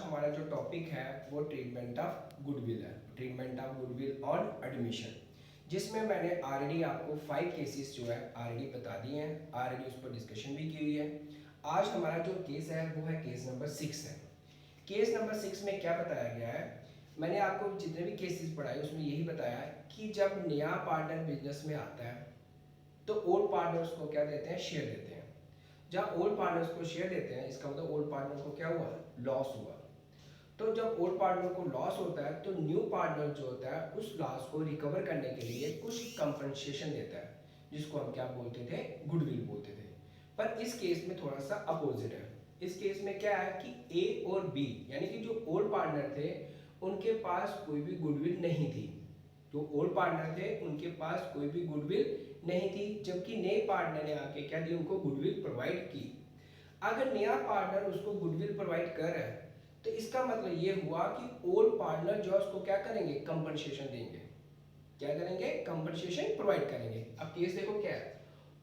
हमारा जो टॉपिक है वो ट्रीटमेंट ऑफ गुडविल है, treatment of goodwill on admission, जिसमें मैंने ऑलरेडी आपको 5 केसेस जो है ऑलरेडी बता दिए हैं, ऑलरेडी उस पर डिस्कशन भी की हुई है। आज हमारा जो केस है वो है केस नंबर 6 है। केस नंबर 6 में क्या बताया गया है, मैंने आपको जितने भी केसेस पढ़ाए उसमें यही बताया है कि जब नया पार्टनर बिजनेस में आता है तो ओल्ड पार्टनर्स को क्या देते हैं, शेयर देते हैं। जब ओल्ड पार्टनर्स को शेयर देते हैं इसका मतलब ओल्ड पार्टनर को क्या हुआ, लॉस हुआ। तो जब ओल्ड पार्टनर को लॉस होता है तो न्यू पार्टनर जो होता है उस लॉस को रिकवर करने के लिए कुछ कंपनसेशन देता है, जिसको हम क्या बोलते थे, गुडविल बोलते थे। पर इस केस में थोड़ा सा अपोजिट है। इस केस में क्या है कि ए और बी यानी कि जो ओल्ड पार्टनर थे उनके पास कोई भी गुडविल नहीं थी। जो ओल्ड पार्टनर थे उनके पास कोई भी गुडविल नहीं थी, जबकि नए पार्टनर ने आके क्या दी, उनको गुडविल प्रोवाइड की। अगर नया पार्टनर उसको गुडविल प्रोवाइड कर रहा है तो इसका मतलब ये हुआ कि ओल्ड पार्टनर जो है उसको क्या करेंगे, कंपनसेशन देंगे। क्या करेंगे, कंपनसेशन प्रोवाइड करेंगे। अब केस देखो क्या है,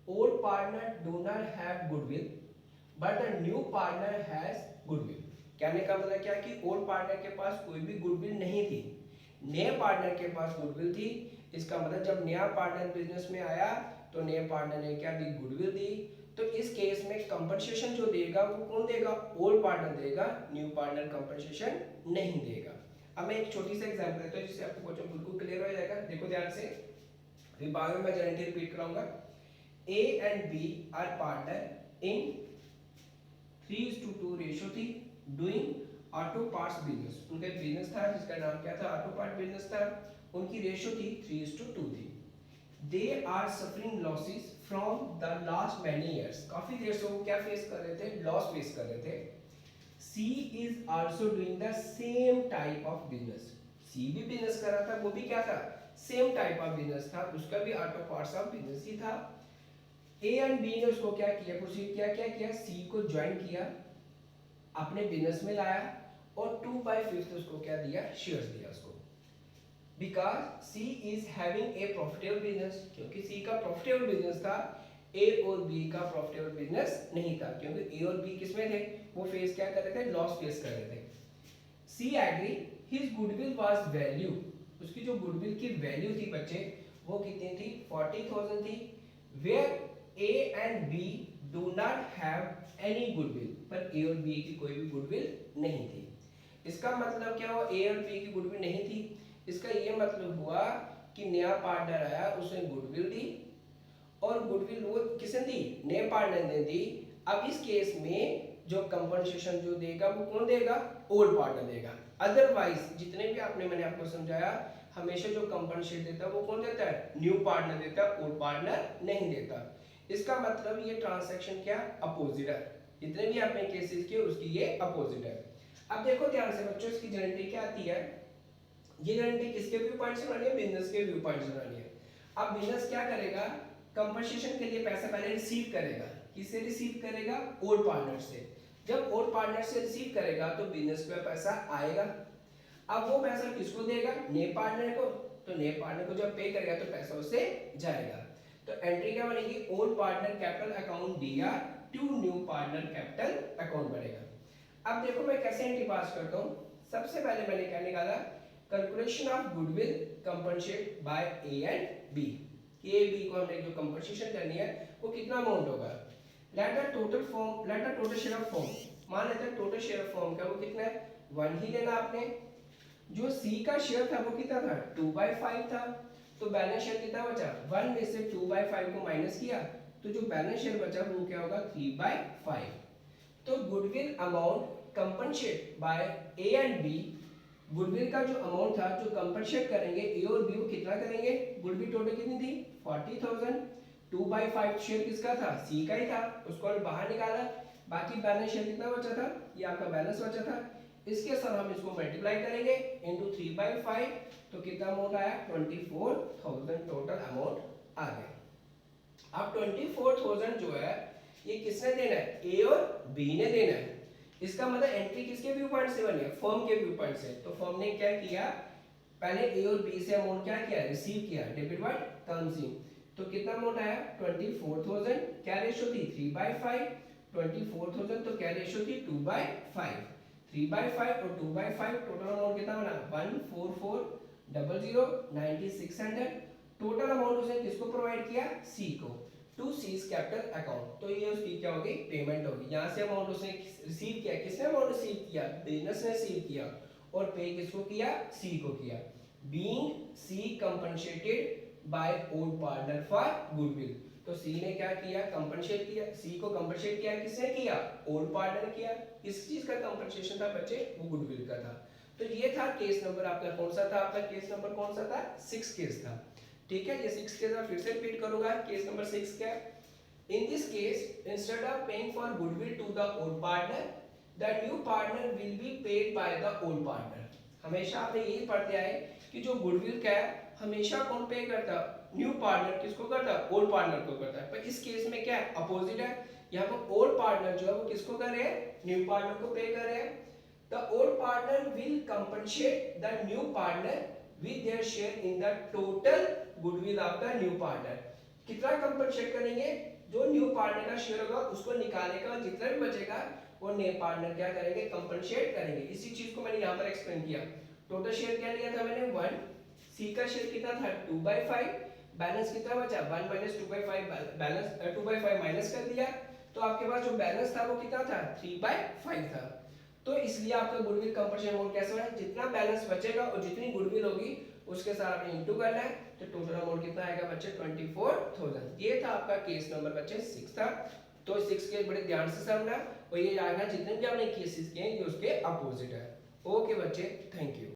old partner do not have goodwill but the new partner has goodwill. कहने का मतलब क्या कि ओल्ड पार्टनर के पास कोई भी गुडविल नहीं थी, नए पार्टनर के पास गुडविल थी। इसका मतलब जब नया पार्टनर बिजनेस में आया तो नए पार्टनर ने क्या दी, गुडविल दी। तो इस केस में कंपनसेशन जो देगा वो कौन देगा, ओल्ड पार्टनर देगा, न्यू पार्टनर कंपनसेशन नहीं देगा। अब मैं एक छोटी सी एग्जांपल देता हूं जिससे आपको क्वेश्चन बिल्कुल क्लियर हो जाएगा। देखो ध्यान से, फिर बाद में मैं गारंटी रिपीट कराऊंगा। A and B are partner in 3:2 ratio थी डूइंग ऑटो पार्ट्स बिजनेस। उनका एक बिजनेस था जिसका नाम क्या था, ऑटो पार्ट बिजनेस था। उनकी रेशियो थी 3:2 थी। They are suffering losses from the last many years. काफी देर से वो क्या फेस कर रहे थे, लॉस फेस कर रहे थे। She is also doing the same type of business. She भी बिजनेस कर रहा था, वो भी क्या था, सेम टाइप ऑफ बिजनेस था, उसका भी ऑटो पार्ट्स ऑफ बिजनेस ही था। ए एंड बी ने उसको क्या किया, प्रोसीड किया, क्या किया, सी को ज्वाइन किया, अपने बिजनेस में लाया और 2/5 उसको क्या दिया, शेयर्स दिया उसको। Because C is having a profitable business, क्योंकि सी का प्रॉफिटेबल बिजनेस था, ए और बी का प्रॉफिटेबल बिजनेस नहीं था, क्योंकि ए और बी किसमें थे, वो फेस क्या कर रहे थे, लॉस फेस कर रहे थे। She agree his goodwill was value, उसकी जो गुडविल की वैल्यू थी बच्चे वो कितनी थी, 40,000 थी। Where A and B do not have any goodwill, पर ए और बी की कोई भी गुडविल नहीं थी। इसका मतलब क्या हुआ, ए और बी की गुडविल नहीं थी। इसका ये मतलब हुआ कि नया पार्टनर आया, उसने गुडविल दी और गुडविल वो किसने दी, नए पार्टनर ने दी। अब इस केस में जो कंपनसेशन जो देगा वो कौन देगा, ओल्ड पार्टनर देगा। अदरवाइज जितने भी मैंने आपको समझाया, हमेशा जो कंपनसेट देता है वो कौन देता है, न्यू पार्टनर देता है, ओल्ड पार्टनर नहीं देता। इसका मतलब ये ट्रांसैक्शन क्या, अपोजिट है। जितने भी आपने केसेस किए उसकी ये अपोजिट है। अब देखो ध्यान से बच्चों, इसकी गारंटी क्या आती है, ये गारंटी किसके व्यू पॉइंट से बनानी है, बिजनेस के व्यू पॉइंट से बनानी है। अब बिजनेस क्या करेगा, कंपनसेशन के लिए पैसा पहले रिसीव करेगा, किससे रिसीव करेगा, ओल्ड पार्टनर से। जब ओल्ड पार्टनर से रिसीव करेगा तो बिजनेस पे पैसा आएगा। अब वो पैसा किसको देगा, नए पार्टनर को, तो नए पार्टनर को जब पे करेगा तो पैसा उससे जाएगा। तो एंट्री क्या बनेगी, old partner capital account DR to new partner capital account बनेगा। अब देखो मैं कैसे एंट्री पास करता हूं। सबसे पहले मैंने क्या निकाला, calculation of goodwill compensate by A and B. A B को हमने जो कंपनसेशन करनी है वो कितना अमाउंट होगा, let the total share of form, मान लेते हैं टोटल शेयर ऑफ फॉर्म का वो कितना है, 1 ही लेना आपने। जो सी का शेयर था वो कितना था, 2/5 था, तो बैलेंस शेयर कितना बचा, 1 में से 2/5 को माइनस किया तो जो बैलेंस शेयर बचा वो क्या होगा, 3/5। तो goodwill amount compensate by A and B, goodwill का जो अमाउंट था जो कंपनसेट करेंगे ए और बी वो कितना करेंगे, गुडविल टोटल कितनी थी, 40,000। 2/5 शेयर किसका था, सी का ही था, उसको हमने बाहर निकाला। बाकी बैलेंस शेयर कितना बचा था, ये आपका बैलेंस बचा था। इसके साथ हम इसको मल्टीप्लाई करेंगे इनटू 3/5, तो कितना अमाउंट आया, 24,000 टोटल अमाउंट आ गया। अब 24,000 जो है ये किसने देना है, ए और बी ने देना है। इसका मतलब एंट्री किसके व्यू पॉइंट से बनी है, फर्म के व्यू पॉइंट से। तो फर्म ने क्या किया, पहले ए और बी से अमाउंट क्या किया, रिसीव किया, डेबिट बाय कंज्यूम। तो कितना अमाउंट आया, 24,000। क्या रेशियो थी, 3/5। 24,000 तो क्या रेशियो थी, 2/5। 3/5 और 2/5, टोटल अमाउंट कितना बना 144,000,9600। टोटल अमाउंट उसने किसको प्रोवाइड किया, सी को, टू सीज कैपिटल अकाउंट। तो ये उसकी क्या होगी, पेमेंट होगी। यहाँ से अमाउंट उसने रिसीव किया, किसने अमाउंट रिसीव किया, बिजनेस ने रिसीव किया, और पे किसको किया, सी को किया। Being C compensated by old partner for goodwill, तो सी ने क्या किया, कंपनसेट किया, सी को कंपनसेट किया, किसने किया, ओल्ड पार्टनर किया। किस चीज का कंपनसेशन था बच्चे, वो गुडविल का था। तो ये था केस नंबर आपका, कौन सा था आपका केस नंबर, कौन सा था, 6 केस था। ठीक है, ये 6 केस मैं फिर से रिपीट करूंगा। केस नंबर 6 क्या है, in this case instead of paying for goodwill to the old partner, the new partner will be paid by the old partner. हमेशा आपने यही पढ़ते आए कि जो गुडविल का है हमेशा कौन पे करता, न्यू पार्टनर किसको करता, ओल्ड पार्टनर को करता है। पर इस केस में क्या है, अपोजिट है। यहाँ पर ओल्ड पार्टनर जो है वो किसको कर रहे हैं, न्यू पार्टनर को पे कर रहे हैं। The old partner will compensate the new partner with their share in the total goodwill of the new partner. कितना कंपनसेट करेंगे, जो न्यू पार्टनर का शेयर होगा उसको निकालने का जितना भी बचेगा वो नए पार्टनर क्या करेंगे, कंपनसेट करेंगे। इसी चीज को मैंने यहाँ पर एक्सप्लेन किया। टोटल शेयर क्या लिया था मैंने 1, सी का शेयर कितना था 2/5, बैलेंस कितना बचा 1 - 2/5, बैलेंस 2/5 माइनस कर दिया, तो आपके पास जो बैलेंस था वो कितना था 3/5 था। तो इसलिए आपका गुडविल कंपनसेशन अमाउंट कैसा है, जितना बैलेंस बचेगा और जितनी गुडविल होगी उसके साथ आपने इंटू करना है, तो टोटल अमाउंट कितना आएगा बच्चे 24,000। ये था आपका केस नंबर बच्चे 6 था। तो 6 के बड़े ध्यान से समझना, और ये आएगा जितने भी आपने केसेस किए हैं ये उसके अपोजिट है। ओके बच्चे, थैंक यू।